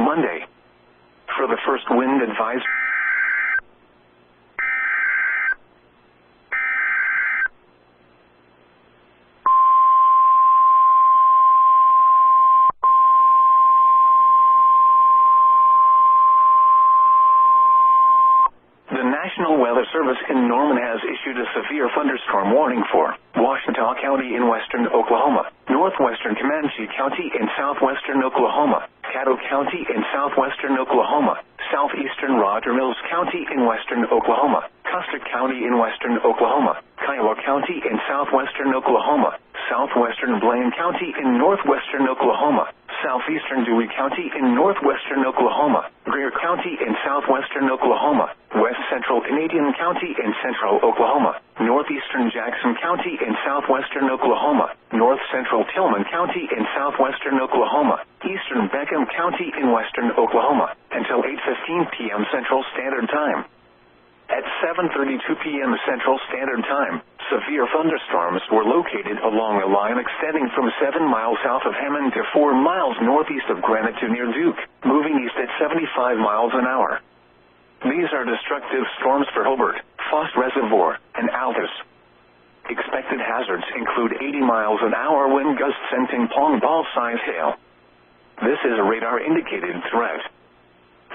Monday. For the first wind advisory. The National Weather Service in Norman has issued a severe thunderstorm warning for Washita County in western Oklahoma, northwestern Comanche County in southwestern Oklahoma, Caddo County in southwestern Oklahoma, southeastern Roger Mills County in western Oklahoma, Custer County in western Oklahoma, Kiowa County in southwestern Oklahoma, southwestern Blaine County in northwestern Oklahoma, southeastern Dewey County in northwestern Oklahoma, Greer County in southwestern Oklahoma, west central Canadian County in central Oklahoma, northeastern Jackson County in southwestern Oklahoma, north central Tillman County in southwestern Oklahoma, eastern Beckham County in western Oklahoma, until 8:15 p.m. Central Standard Time. At 7:32 p.m. Central Standard Time, severe thunderstorms were located along a line extending from 7 miles south of Hammond to 4 miles northeast of Granite to near Duke, moving east at 75 miles an hour. These are destructive storms for Hobart, Foss Reservoir, and Aldous. Expected hazards include 80 miles an hour wind gusts and ping-pong ball-size hail. This is a radar-indicated threat.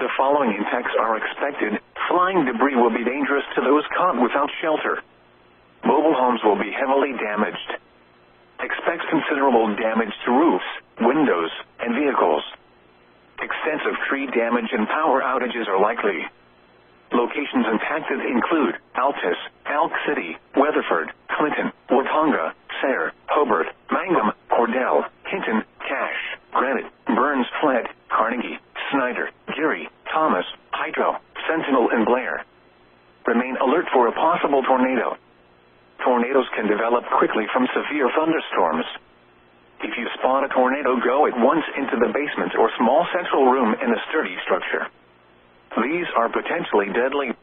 The following impacts are expected. Flying debris will be dangerous to those caught without shelter. Mobile homes will be heavily damaged. Expect considerable damage to roofs, windows, and vehicles. Extensive tree damage and power outages are likely. Locations impacted include Altus, Elk City, Weatherford, Clinton, Watonga, Sayre, Hobart, Mangum, Cordell, Hinton, Cache, Granite, Burns Flat, Carnegie, Snyder, Geary, Thomas, Hydro, Sentinel, and Blair. Remain alert for a possible tornado. Tornadoes can develop quickly from severe thunderstorms. If you spot a tornado, go at once into the basement or small central room in a sturdy structure. These are potentially deadly.